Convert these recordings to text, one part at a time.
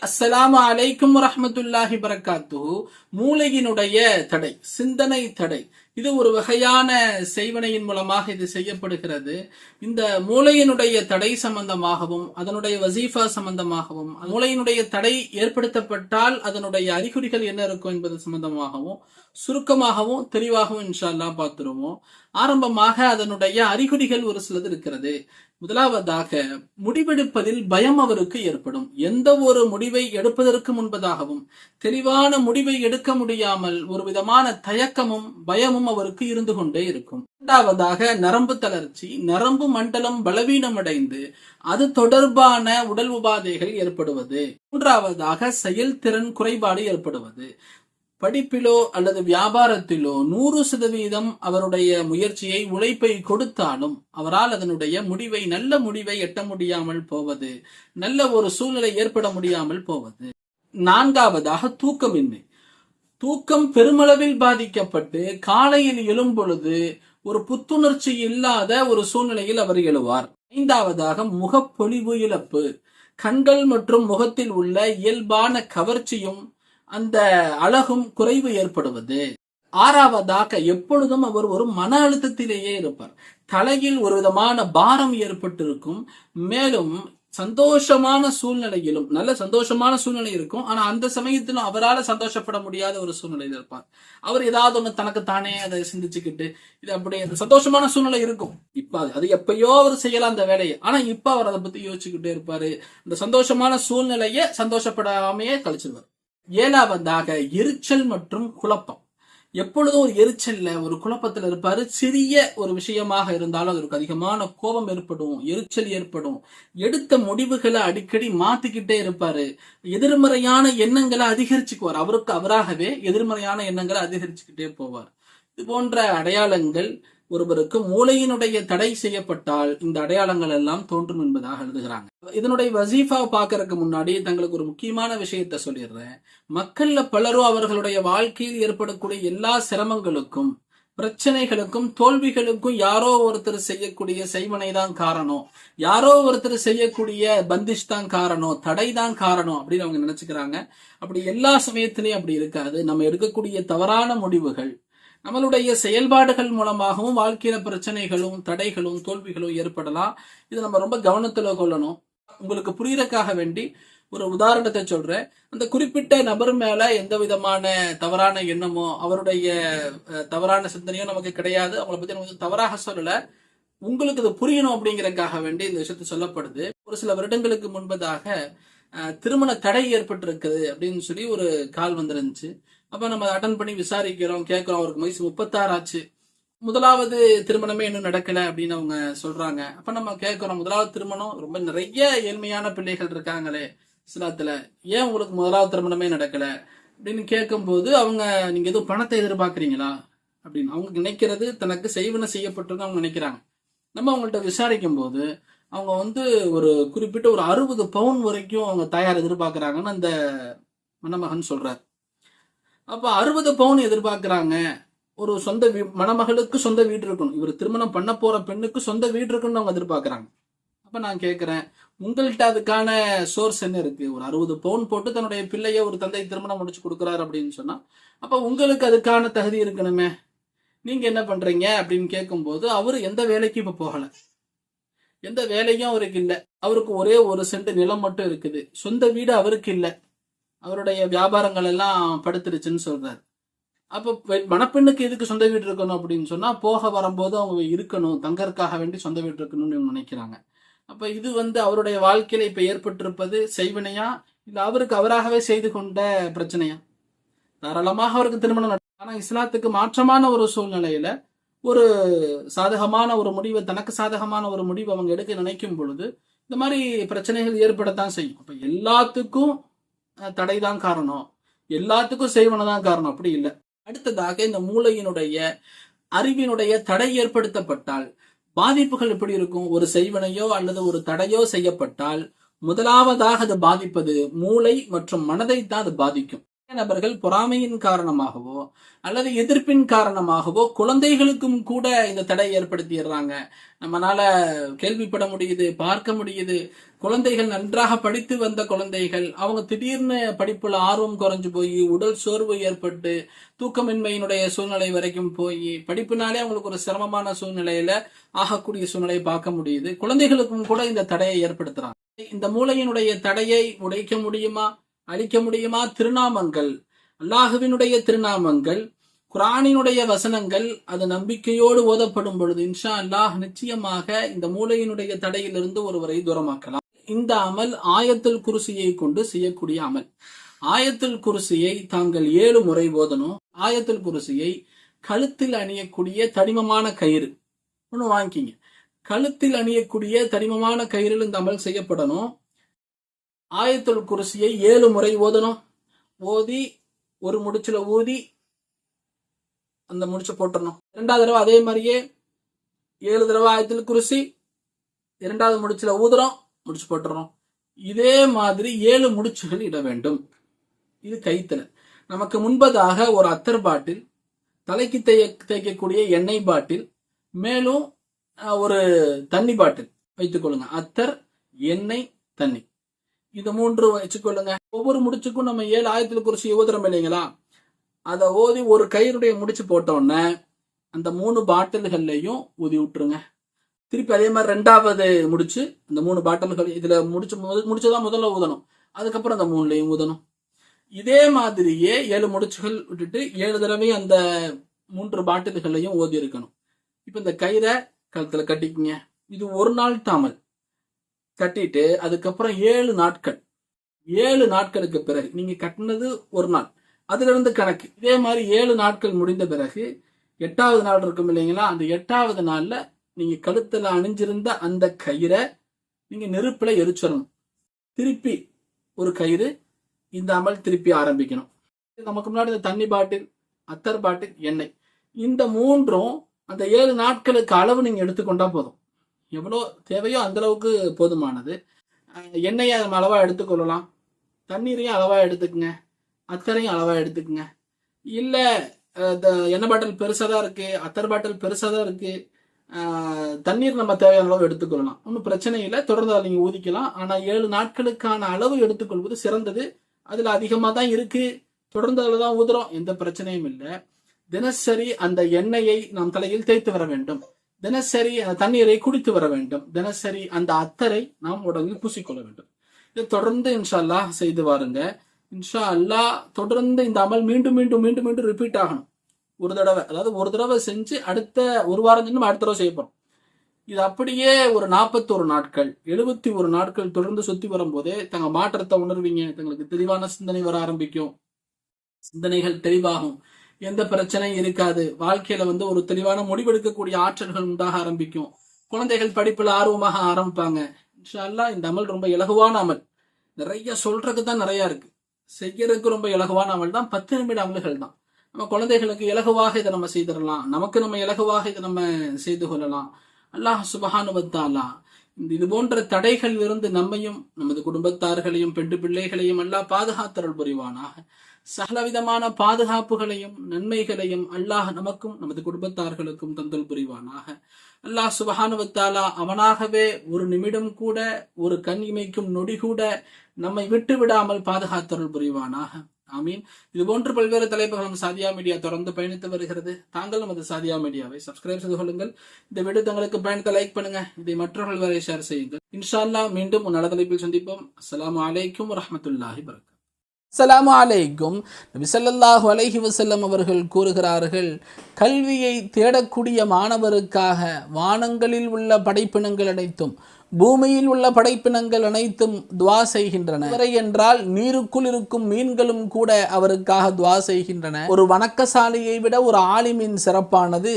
அஸ்ஸலாமு அலைக்கும் வரஹ்மத்துல்லாஹி பரக்காத்துஹு. மூளையினுடைய தடை, சிந்தனை தடை, இது ஒரு வகையான செய்வனையின் மூலமாக இது செய்யப்படுகிறது. இந்த மூளையினுடைய தடை சம்பந்தமாகவும் அதனுடைய வசீஃபா சம்பந்தமாகவும் மூளையினுடைய தடை ஏற்படுத்தப்பட்டால் அதனுடைய அறிகுறிகள் என்ன இருக்கும் என்பது சம்பந்தமாகவும் சுருக்கமாகவும் தெளிவாகவும் இன்ஷா அல்லாஹ் பார்த்துருவோம். ஆரம்பமாக அதனுடைய அறிகுறிகள் ஒரு சிலது இருக்கிறது. முதலாவதாக, முடிவெடுப்பதில் பயம் அவருக்கு ஏற்படும். எந்த ஒரு முடிவை எடுப்பதற்கு முன்பதாகவும் தெளிவான முடிவை எடுக்க முடியாமல் ஒரு விதமான தயக்கமும் பயமும் அவருக்கு இருந்து கொண்டே இருக்கும். இரண்டாவதாக, நரம்பு தளர்ச்சி, நரம்பு மண்டலம் பலவீனமடைந்து அது தொடர்பான உடல் உபாதைகள் ஏற்படுவது. மூன்றாவதாக, செயல்திறன் குறைபாடு ஏற்படுவது. படிப்பிலோ அல்லது வியாபாரத்திலோ 100% அவருடைய முயற்சியை உழைப்பை கொடுத்தாலும் அவரால் அதனுடைய முடிவை நல்ல முடிவை எட்ட முடியாமல் போவது, நல்ல ஒரு சூழ்நிலை ஏற்பட முடியாமல் போவது. நான்காவதாக, தூக்கமின்மை. தூக்கம் பெருமளவில் பாதிக்கப்பட்டு காலையில் எழும் பொழுது ஒரு புத்துணர்ச்சி இல்லாத ஒரு சூழ்நிலையில் அவர் எழுவார். ஐந்தாவதாக, முகப்பொலிவு இழப்பு. கண்கள் மற்றும் முகத்தில் உள்ள இயல்பான கவர்ச்சியும் அந்த அழகும் குறைவு ஏற்படுவது. ஆறாவதாக, எப்பொழுதும் அவர் ஒரு மன அழுத்தத்திலேயே இருப்பார். தலையில் ஒரு விதமான பாரம் ஏற்பட்டிருக்கும். மேலும் சந்தோஷமான சூழ்நிலையிலும் நல்ல சந்தோஷமான சூழ்நிலை இருக்கும், ஆனா அந்த சமயத்திலும் அவரால் சந்தோஷப்பட முடியாத ஒரு சூழ்நிலையில் இருப்பார். அவர் ஏதாவது ஒண்ணு தனக்கு தானே அதை சிந்திச்சுக்கிட்டு இது அப்படி சந்தோஷமான சூழ்நிலை இருக்கும். இப்ப அது எப்பயோ அவர் செய்யலாம் அந்த வேலையை, ஆனா இப்ப அவர் அதை பத்தி யோசிச்சுக்கிட்டே இருப்பாரு. அந்த சந்தோஷமான சூழ்நிலையை சந்தோஷப்படாமையே கழிச்சிருவார். ஏழாவதாக, எரிச்சல் மற்றும் குழப்பம். எப்பொழுதும் ஒரு எரிச்சல்ல ஒரு குழப்பத்தில் இருப்பாரு. சிறிய ஒரு விஷயமாக இருந்தாலும் அதற்கு அதிகமான கோபம் ஏற்படும், எரிச்சல் ஏற்படும். எடுத்த முடிவுகளை அடிக்கடி மாத்திக்கிட்டே இருப்பாரு. எதிர்மறையான எண்ணங்களை அதிகரிச்சுக்குவார். அவருக்கு அவராகவே எதிர்மறையான எண்ணங்களை அதிகரிச்சுக்கிட்டே போவார். இது போன்ற அடையாளங்கள் ஒருவருக்கு மூளையினுடைய தடை செய்யப்பட்டால் இந்த அடையாளங்கள் எல்லாம் தோன்றும் என்பதாக எழுதுகிறாங்க. இதனுடைய வசீஃபா பார்க்கறதுக்கு முன்னாடி தங்களுக்கு ஒரு முக்கியமான விஷயத்த சொல்லிடுறேன். மக்கள்ல பலரும் அவர்களுடைய வாழ்க்கையில் ஏற்படக்கூடிய எல்லா சிரமங்களுக்கும், பிரச்சனைகளுக்கும், தோல்விகளுக்கும் யாரோ ஒருத்தர் செய்யக்கூடிய செய்வனை தான் காரணம், யாரோ ஒருத்தர் செய்யக்கூடிய பந்திஷ் தான் காரணம், தடை தான் காரணம் அப்படின்னு அவங்க நினைச்சுக்கிறாங்க. அப்படி எல்லா சமயத்திலையும் அப்படி இருக்காது. நம்ம எடுக்கக்கூடிய தவறான முடிவுகள், நம்மளுடைய செயல்பாடுகள் மூலமாகவும் வாழ்க்கையில பிரச்சனைகளும் தடைகளும் தோல்விகளும் ஏற்படலாம். இது நம்ம ரொம்ப கவனத்துல கொள்ளணும். உங்களுக்கு புரியறதுக்காக வேண்டி ஒரு உதாரணத்தை சொல்றேன். அந்த குறிப்பிட்ட நபர் மேல எந்த விதமான தவறான எண்ணமோ அவருடைய தவறான சிந்தனையோ நமக்கு கிடையாது. அவங்களை பத்தி நமக்கு தவறாக சொல்லல, உங்களுக்கு இது புரியணும் அப்படிங்கறதுக்காக வேண்டி இந்த விஷயத்த சொல்லப்படுது. ஒரு சில வருடங்களுக்கு முன்பதாக திருமண தடை ஏற்பட்டிருக்குது அப்படின்னு சொல்லி ஒரு கால் வந்துருந்துச்சு. அப்ப நம்ம அட்டன் பண்ணி விசாரிக்கிறோம், கேட்கிறோம். அவருக்கு வயசு 36 ஆச்சு. முதலாவது திருமணமே இன்னும் நடக்கல அப்படின்னு அவங்க சொல்றாங்க. அப்ப நம்ம கேட்கிறோம், முதலாவது திருமணம், ரொம்ப நிறைய ஏழ்மையான பிள்ளைகள் இருக்காங்களே இஸ்லாத்துல, ஏன் உங்களுக்கு முதலாவது திருமணமே நடக்கல அப்படின்னு கேட்கும் போது அவங்க, நீங்க எதுவும் பணத்தை எதிர்பார்க்கறீங்களா அப்படின்னு அவங்க நினைக்கிறது. தனக்கு செய்வன செய்யப்பட்டிருக்கு அவங்க நினைக்கிறாங்க. நம்ம அவங்கள்ட்ட விசாரிக்கும் போது அவங்க ஒரு குறிப்பிட்ட ஒரு 60 பவுன் வரைக்கும் அவங்க தாயார் எதிர்பார்க்கறாங்கன்னு அந்த மணமகன் சொல்றாரு. அப்ப 60 பவுன் எதிர்பார்க்கிறாங்க. ஒரு சொந்த மணமகளுக்கு சொந்த வீடு இருக்கணும், இவர் திருமணம் பண்ண போற பெண்ணுக்கு சொந்த வீடு இருக்குன்னு அவங்க எதிர்பார்க்கறாங்க. அப்ப நான் கேட்கிறேன், உங்கள்கிட்ட அதுக்கான சோர்ஸ் என்ன இருக்கு? ஒரு 60 பவுன் போட்டு தன்னுடைய பிள்ளைய ஒரு தந்தை திருமணம் முடிச்சு கொடுக்குறாரு அப்படின்னு சொன்னா, அப்ப உங்களுக்கு அதுக்கான தகுதி இருக்கணுமே, நீங்க என்ன பண்றீங்க அப்படின்னு கேட்கும் போது அவரு எந்த வேலைக்கும் இப்ப போகல, எந்த வேலையும் அவருக்கு இல்லை. அவருக்கு ஒரே 1 சென்ட் நிலம் மட்டும் இருக்குது. சொந்த வீடு அவருக்கு இல்லை. அவருடைய வியாபாரங்கள் எல்லாம் படுத்துருச்சுன்னு சொல்றாரு. அப்ப மணப்பெண்ணுக்கு எதுக்கு சொந்த வீடு இருக்கணும் அப்படின்னு சொன்னா, போக வரும்போது அவங்க இருக்கணும், தங்கறதுக்காக வேண்டி சொந்த வீடு இருக்கணும்னு நினைக்கிறாங்க. அப்ப இது அவருடைய வாழ்க்கையில இப்ப ஏற்பட்டிருப்பது செய்வினையா, இல்ல அவருக்கு அவராகவே செய்து கொண்ட பிரச்சனையா? தாராளமாக அவருக்கு திருமணம் ஆனா இஸ்லாத்துக்கு மாற்றமான ஒரு சூழ்நிலையில ஒரு சாதகமான ஒரு முடிவை, தனக்கு சாதகமான ஒரு முடிவை அவங்க எடுக்க நினைக்கும் பொழுது இந்த மாதிரி பிரச்சனைகள் ஏற்படத்தான் செய்யும். அப்ப எல்லாத்துக்கும் தடைதான் காரணம், எல்லாத்துக்கும் செய்வனதான் காரணம் அப்படி இல்லை. அடுத்ததாக, இந்த மூளையினுடைய அறிவினுடைய தடை ஏற்படுத்தப்பட்டால் பாதிப்புகள் எப்படி இருக்கும்? ஒரு செய்வனையோ அல்லது ஒரு தடையோ செய்யப்பட்டால் முதலாவதாக அது பாதிப்பது மூளை மற்றும் மனதை தான் அது பாதிக்கும். நபர்கள் பொறாமையின் காரணமாகவோ அல்லது எதிர்ப்பின் காரணமாகவோ குழந்தைகளுக்கும் கூட இந்த தடை ஏற்படுத்திடுறாங்க. நம்மளால கேள்விப்பட முடியுது, பார்க்க முடியுது. குழந்தைகள் நன்றாக படித்து வந்த குழந்தைகள் அவங்க திடீர்னு படிப்புல ஆர்வம் குறைஞ்சு போய் உடல் சோர்வு ஏற்பட்டு தூக்கமின்மையினுடைய சூழ்நிலை வரைக்கும் போய் படிப்புனாலே அவங்களுக்கு ஒரு சிரமமான சூழ்நிலையில ஆகக்கூடிய சூழ்நிலையை பார்க்க முடியுது. குழந்தைகளுக்கும் கூட இந்த தடையை ஏற்படுத்துறாங்க. இந்த மூளையினுடைய தடையை உடைக்க முடியுமா, அழிக்க முடியுமா? திருநாமங்கள், அல்லாஹுவினுடைய திருநாமங்கள், குர்ஆனினுடைய வசனங்கள் அது நம்பிக்கையோடு ஓதப்படும் பொழுது இன்ஷா அல்லாஹ் நிச்சயமாக இந்த மூளையினுடைய தடையிலிருந்து ஒருவரை தூரமாக்கலாம். இந்த அமல் ஆயத்துல் குர்சியை கொண்டு செய்யக்கூடிய அமல். ஆயத்துல் குர்சியை தாங்கள் 7 முறை ஓதணும். ஆயத்துல் குர்சியை கழுத்தில் அணியக்கூடிய தடிமமான கயிறு ஒன்று வாங்கிக்கிங்க. கழுத்தில் அணியக்கூடிய தடிமமான கயிறில் இந்த அமல் செய்யப்படணும். ஆயத்துல் குர்சியை 7 முறை ஓதணும். ஓதி ஒரு முடிச்சுல ஊதி அந்த முடிச்ச போட்டுறணும். 2வது தடவை அதே மாதிரியே 7 தடவை ஆயத்துல் குர்சி, 2வது முடிச்சுல ஊதுறோம், முடிச்சு போட்டுறோம். இதே மாதிரி 7 முடிச்சுகள் இட வேண்டும். இது கைத்துல. நமக்கு முன்பதாக ஒரு அத்தர் பாட்டில், தலைக்கு தேய்க்கக்கூடிய எண்ணெய் பாட்டில், மேலும் ஒரு தண்ணி பாட்டில் வைத்துக் கொள்ளுங்க. அத்தர், எண்ணெய், தண்ணி, இது 3 வச்சுக்கொள்ளுங்க. ஒவ்வொரு முடிச்சுக்கும் நம்ம 7 ஆயத்துல் குர்சி ஓதுறோம் இல்லைங்களா, அதை ஓதி ஒரு கயிறுடைய முடிச்சு போட்டோன்னே அந்த 3 பாட்டில்கள்லையும் ஊதி விட்டுருங்க. திருப்பி அதே மாதிரி 2வது முடிச்சு அந்த 3 பாட்டில்கள் இதுல முடிச்சுதான் முதல்ல ஊதணும். அதுக்கப்புறம் அந்த 3லையும் ஊதணும். இதே மாதிரியே 7 முடிச்சுகள் விட்டுட்டு 7 தடவை அந்த 3 பாட்டில்களையும் ஓதி இருக்கணும். இப்ப இந்த கயிறை கழுத்துல கட்டிக்குங்க. இது ஒரு நாள் தாமல் கட்டிட்டு அதுக்கப்புறம் 7 நாட்களுக்கு பிறகு நீங்க கட்டினது ஒரு நாள், அதுல இருந்து கணக்கு. இதே மாதிரி 7 நாட்கள் முடிந்த பிறகு 8வது நாள் இருக்கும் இல்லைங்களா, அந்த 8வது நாள்ல நீங்க கழுத்துல அணிஞ்சிருந்த அந்த கயிறை நீங்க நெருப்புல எரிச்சிடணும். திருப்பி ஒரு கயிறு, இந்த அமல் திருப்பி ஆரம்பிக்கணும். நமக்கு முன்னாடி இந்த தண்ணி பாட்டில், அத்தர் பாட்டில், எண்ணெய், இந்த 3ம் அந்த 7 நாட்களுக்கு அளவு நீங்க எடுத்துக்கொண்டா போதும். எவ்வளோ தேவையோ அந்த அளவுக்கு போதுமானது. எண்ணெயை நம்ம அளவா எடுத்துக்கொள்ளலாம், தண்ணீரையும் அளவா எடுத்துக்குங்க, அத்தரையும் அளவா எடுத்துக்குங்க. இல்ல எண்ணெய் பாட்டில் பெருசா தான் இருக்கு, அத்தர் பாட்டில் பெருசா தான் இருக்கு, தண்ணீர் நம்ம தேவையான அளவு எடுத்துக்கொள்ளலாம், ஒன்றும் பிரச்சனை இல்லை. தொடர்ந்து அதை நீங்க ஊதிக்கலாம். ஆனா 7 நாட்களுக்கான அளவு எடுத்துக்கொள்வது சிறந்தது. அதுல அதிகமா தான் இருக்கு, தொடர்ந்து அதுல தான் ஊதுறோம், எந்த பிரச்சனையும் இல்லை. தினசரி அந்த எண்ணெயை நாம் தலையில் தேய்த்து வர வேண்டும். தினசரி அந்த தண்ணீரை குடித்து வர வேண்டும். தினசரி அந்த அத்தரை நாம் உடலில் பூசிக்கொள்ள வேண்டும். இதை தொடர்ந்து இன்ஷா அல்லாஹ் செய்து வாருங்க. இன்ஷா அல்லாஹ் தொடர்ந்து இந்த அமல் மீண்டும் மீண்டும் மீண்டும் மீண்டும் ரிப்பீட் ஆகணும். ஒரு தடவை செஞ்சு அடுத்த ஒரு வாரம் செஞ்சு அடுத்த தடவை செய்ய போறோம். இது அப்படியே ஒரு 41 நாட்கள் 71 நாட்கள் தொடர்ந்து சுத்தி வரும்போதே தங்க மாற்றத்தை உணர்வீங்க. தங்களுக்கு தெளிவான சிந்தனை வர ஆரம்பிக்கும். சிந்தனைகள் தெளிவாகும், எந்த பிரச்சனையும் இருக்காது. வாழ்க்கையில ஒரு தெளிவான முடிவெடுக்கக்கூடிய ஆற்றல்கள் உண்டாக ஆரம்பிக்கும். குழந்தைகள் படிப்புல ஆர்வமாக ஆரம்பிப்பாங்க. இன்ஷா அல்லாஹ் இந்த அமல் ரொம்ப இலகுவான அமல். நிறைய சொல்றதுக்கு தான் நிறைய இருக்கு, செய்யறதுக்கு ரொம்ப இலகுவான அமல் தான். 10 நிமிட அமல்கள் தான். நம்ம குழந்தைகளுக்கு இலகுவாக இதை நம்ம செய்திடலாம், நமக்கு நம்ம இலகுவாக இதை நம்ம செய்து கொள்ளலாம். அல்லாஹ் சுப்ஹானஹு வ தஆலா இது போன்ற தடைகள் இருந்து நம்மையும் நமது குடும்பத்தார்களையும் பெண்டு பிள்ளைகளையும் அல்லாஹ் பாதுகாத்தருள் புரிவானாக. சகலவிதமான பாதுகாப்புகளையும் நன்மைகளையும் அல்லாஹ் நமக்கும் நமது குடும்பத்தார்களுக்கும் தந்தல் புரிவானாக. அல்லாஹ் சுப்ஹானஹு வ தஆலா அவனாகவே ஒரு நிமிடம் கூட, ஒரு கண் இமைக்கும் நொடி கூட நம்மை விட்டு விடாமல் பாதுகாத்தருள் புரிவானாக. ஆமீன். இது போன்று பல்வேறு தலைப்புகளும் சாதியா மீடியா தொடர்ந்து பயணித்து வருகிறது. தாங்கள் நமது சாதியா மீடியாவை சப்ஸ்கிரைப் செய்து கொள்ளுங்கள். இந்த வீடியோ தங்களுக்கு பயணத்தை லைக் பண்ணுங்க. இதை மற்றவர்கள் வரை ஷேர் செய்யுங்கள். இன்ஷா அல்லாஹ் மீண்டும் நல்ல தலைப்பில் சந்திப்போம். அஸ்ஸலாமு அலைக்கும் வரஹ்மத்துல்லாஹி வபரகாத்துஹு. அஸ்ஸலாமு அலைக்கும். நபி ஸல்லல்லாஹு அலைஹி வஸல்லம் அவர்கள் கூறுகிறார்கள், கல்வியை தேடக்கூடிய மாணவருக்காக வானங்களில் உள்ள படைப்பினங்கள் அனைத்தும் பூமியில் உள்ள படைப்பினங்கள் அனைத்தும் துவா செய்கின்றன. வரை என்றால் நீருக்குள் இருக்கும் மீன்களும் கூட அவருக்காக துவா செய்கின்றன. ஒரு வணக்கசாலியை விட ஒரு ஆலிமின் சிறப்பானது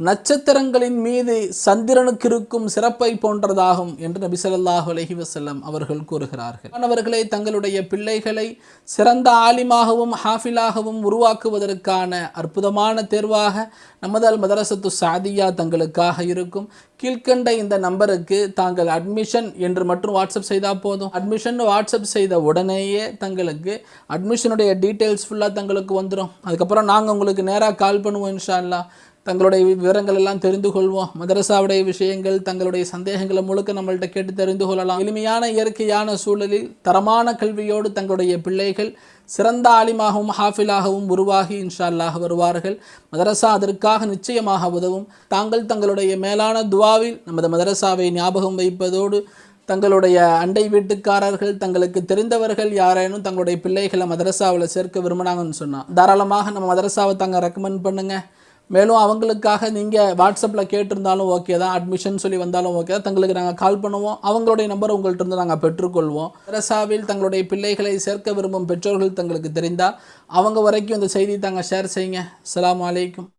நட்சத்திரங்களின் மீது சந்திரனுக்கு இருக்கும் சிறப்பை போன்றதாகும் என்று நபி ஸல்லல்லாஹு அலைஹி வஸல்லம் அவர்கள் கூறுகிறார்கள். மாணவர்களை தங்களுடைய பிள்ளைகளை சிறந்த ஆலிமாகவும் ஹாஃபிலாகவும் உருவாக்குவதற்கான அற்புதமான தேர்வாக நமது அல் மதரசத்து சாதியா தங்களுக்காக இருக்கும். கீழ்கண்ட இந்த நம்பருக்கு தாங்கள் அட்மிஷன் என்று மட்டும் வாட்ஸ்அப் செய்தால் போதும். அட்மிஷன் வாட்ஸ்அப் செய்த உடனேயே தங்களுக்கு அட்மிஷனுடைய டீட்டெயில்ஸ் ஃபுல்லாக தங்களுக்கு வந்துடும். அதுக்கப்புறம் நாங்கள் உங்களுக்கு நேராக கால் பண்ணுவோம். இன்ஷா அல்லாஹ் தங்களுடைய விவரங்கள் எல்லாம் தெரிந்து கொள்வோம். மதரசாவுடைய விஷயங்கள், தங்களுடைய சந்தேகங்களை முழுக்க நம்மள்கிட்ட கேட்டு தெரிந்து கொள்ளலாம். எளிமையான இயற்கையான சூழலில் தரமான கல்வியோடு தங்களுடைய பிள்ளைகள் சிறந்த ஆலிமாகவும் ஹாஃபிலாகவும் உருவாகி இன்ஷா அல்லாஹ் வருவார்கள். மதரசா அதற்காக நிச்சயமாக உதவும். தாங்கள் தங்களுடைய மேலான துவாவில் நமது மதரசாவை ஞாபகம் வைப்பதோடு தங்களுடைய அண்டை வீட்டுக்காரர்கள், தங்களுக்கு தெரிந்தவர்கள் யாரேனும் தங்களுடைய பிள்ளைகளை மதரசாவில் சேர்க்க விரும்பினாங்கன்னு சொன்னால் தாராளமாக நம்ம மதரசாவை தாங்க ரெக்கமெண்ட் பண்ணுங்கள். மேலும் அவங்களுக்காக நீங்கள் வாட்ஸ்அப்பில் கேட்டிருந்தாலும் ஓகே தான், அட்மிஷன் சொல்லி வந்தாலும் ஓகே தான், தங்களுக்கு நாங்கள் கால் பண்ணுவோம். அவங்களுடைய நம்பர் உங்கள்கிட்ட இருந்து நாங்கள் பெற்றுக்கொள்வோம். மதரசாவில் தங்களுடைய பிள்ளைகளை சேர்க்க விரும்பும் பெற்றோர்கள் தங்களுக்கு தெரிந்தால் அவங்க வரைக்கும் இந்த செய்தி தாங்க ஷேர் செய்யுங்க. அஸ்ஸலாமு அலைக்கும்.